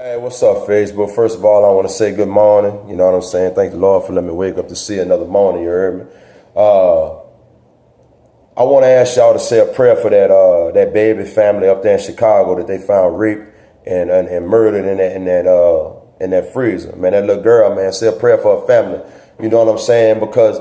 Hey, what's up, Facebook? First of all, I want to say good morning. You know what I'm saying? Thank the Lord for letting me wake up to see another morning. You heard me? I want to ask y'all to say a prayer for that baby family up there in Chicago that they found raped and murdered in that freezer. Man, that little girl, man, say a prayer for her family. You know what I'm saying? Because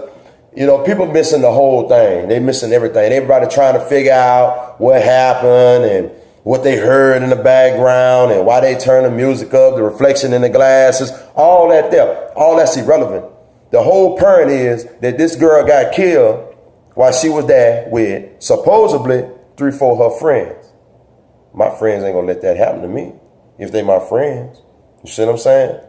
people missing the whole thing. They missing everything. Everybody trying to figure out what happened and what they heard in the background and why they turn the music up, the reflection in the glasses, all that there. All that's irrelevant. The whole point is that this girl got killed while she was there with supposedly 3-4 her friends. My friends ain't gonna let that happen to me if they my friends. You see what I'm saying?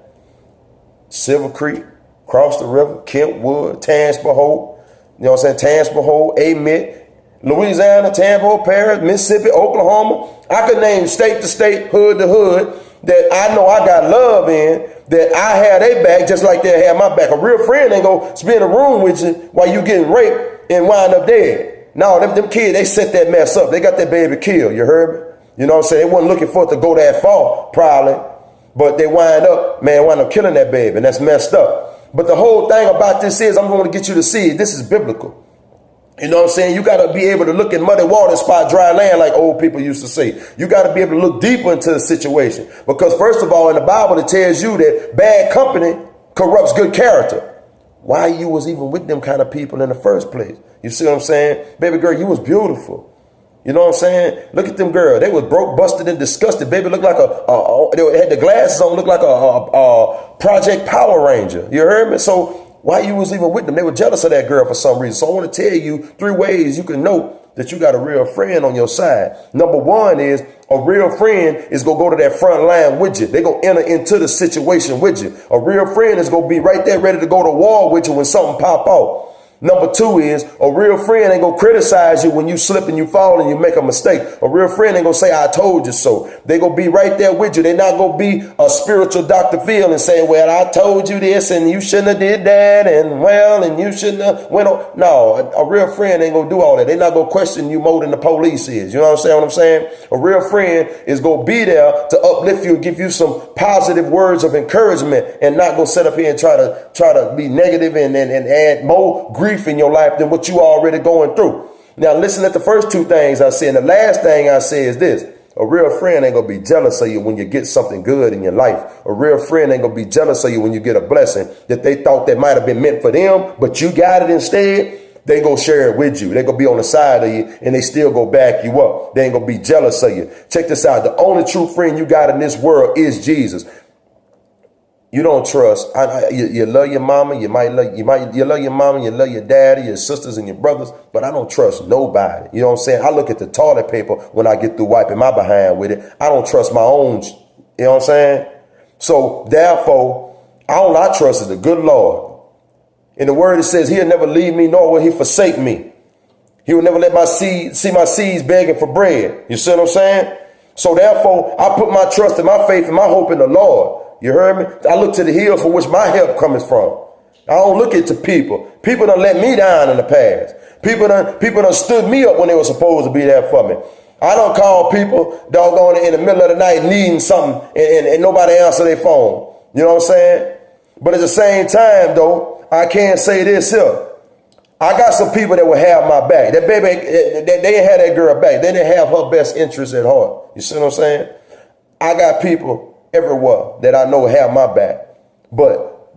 Silver Creek, cross the river, Kentwood, Tangipahoe, you know what I'm saying? Tangipahoe, Amite, Louisiana, Tampa, Paris, Mississippi, Oklahoma. I could name state to state, hood to hood that I know I got love in, that I had their back just like they had my back. A real friend ain't gonna spend a room with you while you getting raped and wind up dead. No, them kids, they set that mess up. They got that baby killed, you heard me? You know what I'm saying? They wasn't looking for it to go that far, probably. But they wind up killing that baby, and that's messed up. But the whole thing about this is, I'm going to get you to see it. This is biblical. You know what I'm saying? You got to be able to look in muddy water and spot dry land, like old people used to say. You got to be able to look deeper into the situation. Because first of all, in the Bible, it tells you that bad company corrupts good character. Why you was even with them kind of people in the first place? You see what I'm saying? Baby girl, you was beautiful. You know what I'm saying? Look at them girls. They was broke, busted, and disgusted. Baby looked like they had the glasses on, looked like a Project Power Ranger. You heard me? So why you was even with them? They were jealous of that girl for some reason. So I want to tell you 3 ways you can know that you got a real friend on your side. Number 1 is a real friend is going to go to that front line with you. They're going to enter into the situation with you. A real friend is going to be right there ready to go to war with you when something pop off. Number 2 is a real friend ain't gonna criticize you when you slip and you fall and you make a mistake. A real friend ain't gonna say, I told you so. They gonna be right there with you. They're not gonna be a spiritual Dr. Phil and saying, well, I told you this and you shouldn't have did that and you shouldn't have went on. No, a real friend ain't gonna do all that. They're not gonna question you more than the police is. You know what I'm saying? A real friend is gonna be there to uplift you and give you some positive words of encouragement and not gonna sit up here and try to be negative and add more grief in your life than what you already going through. Now listen at the first 2 things I say, and the last thing I say is this: a real friend ain't gonna be jealous of you when you get something good in your life. A real friend ain't gonna be jealous of you when you get a blessing that they thought that might have been meant for them, but you got it instead. They gonna share it with you. They gonna be on the side of you, and they still go back you up. They ain't gonna be jealous of you. Check this out: the only true friend you got in this world is Jesus. You don't trust. You love your mama. You love your mama. You love your daddy, your sisters, and your brothers. But I don't trust nobody. You know what I'm saying? I look at the toilet paper when I get through wiping my behind with it. I don't trust my own. You know what I'm saying? So therefore, all I trust is the good Lord. In the word it says, He'll never leave me, nor will He forsake me. He will never let my seed see my seeds begging for bread. You see what I'm saying? So therefore, I put my trust and my faith and my hope in the Lord. You heard me? I look to the hills for which my help comes from. I don't look at the people. People done let me down in the past. People done stood me up when they were supposed to be there for me. I don't call people doggone it in the middle of the night needing something and nobody answer their phone. You know what I'm saying? But at the same time, though, I can't say this here. I got some people that will have my back. That baby, they didn't have that girl back. They didn't have her best interest at heart. You see what I'm saying? I got people everywhere that I know have my back. But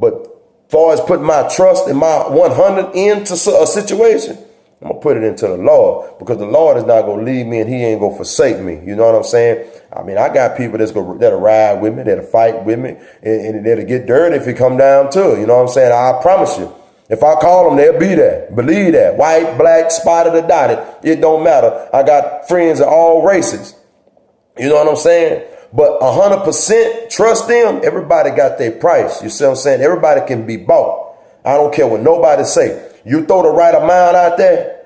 far as putting my trust and my 100 into a situation, I'm going to put it into the Lord, because the Lord is not going to leave me and He ain't going to forsake me. You know what I'm saying? I mean, I got people that'll ride with me, that'll fight with me, and that'll get dirty if it come down to it. You know what I'm saying? I promise you. If I call them, they'll be there. Believe that. White, black, spotted or dotted. It don't matter. I got friends of all races. You know what I'm saying? But 100% trust them. Everybody got their price. You see what I'm saying? Everybody can be bought. I don't care what nobody say. You throw the right amount out there,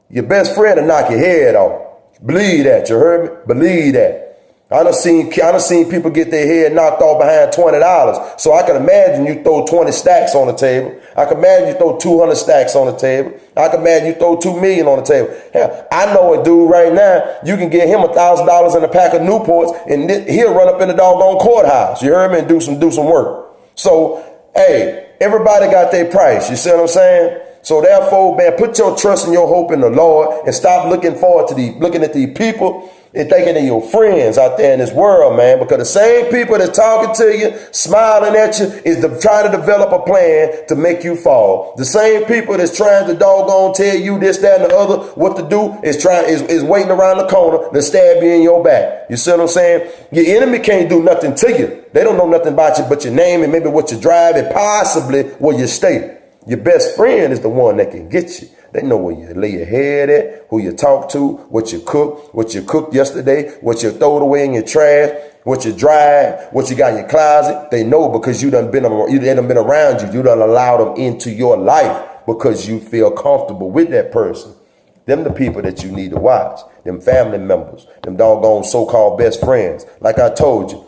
your best friend will knock your head off. Believe that. You heard me? Believe that. I done seen people get their head knocked off behind $20. So I can imagine you throw 20 stacks on the table. I can imagine you throw 200 stacks on the table. I can imagine you throw 2 million on the table. Hell, I know a dude right now, you can get him $1,000 in a pack of Newports and he'll run up in the doggone courthouse. You heard me? And do some work. So, hey, everybody got their price. You see what I'm saying? So therefore, man, put your trust and your hope in the Lord and stop looking at these people and thinking of your friends out there in this world, man, because the same people that's talking to you, smiling at you, is trying to develop a plan to make you fall. The same people that's trying to doggone tell you this, that, and the other what to do is waiting around the corner to stab you in your back. You see what I'm saying? Your enemy can't do nothing to you. They don't know nothing about you but your name and maybe what you drive and possibly where you stay. Your best friend is the one that can get you. They know where you lay your head at, who you talk to, what you cooked yesterday, what you throwed away in your trash, what you drive, what you got in your closet. They know because they done been around you. You done allowed them into your life because you feel comfortable with that person. Them the people that you need to watch. Them family members, them doggone so-called best friends. Like I told you,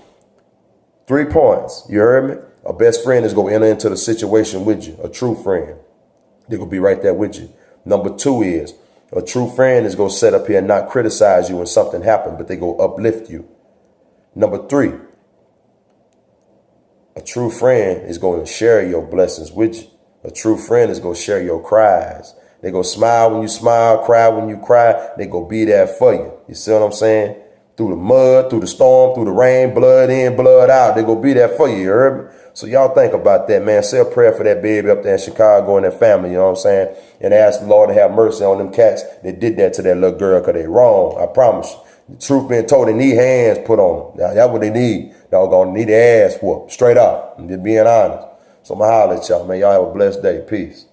3 points. You heard me? A best friend is going to enter into the situation with you. A true friend. They're going to be right there with you. Number 2 is a true friend is going to sit up here and not criticize you when something happened, but they go uplift you. Number 3, a true friend is going to share your blessings with you. A true friend is going to share your cries. They go smile when you smile, cry when you cry. They go be there for you. You see what I'm saying? Through the mud, through the storm, through the rain, blood in, blood out. They go be there for you, you heard me? So y'all think about that, man. Say a prayer for that baby up there in Chicago and that family, you know what I'm saying? And ask the Lord to have mercy on them cats that did that to that little girl because they wrong. I promise you. The truth being told, they need hands put on them. Now, that's what they need. Doggone need their ass whooped. Straight up. I'm just being honest. So I'm going to holler at y'all, man. Y'all have a blessed day. Peace.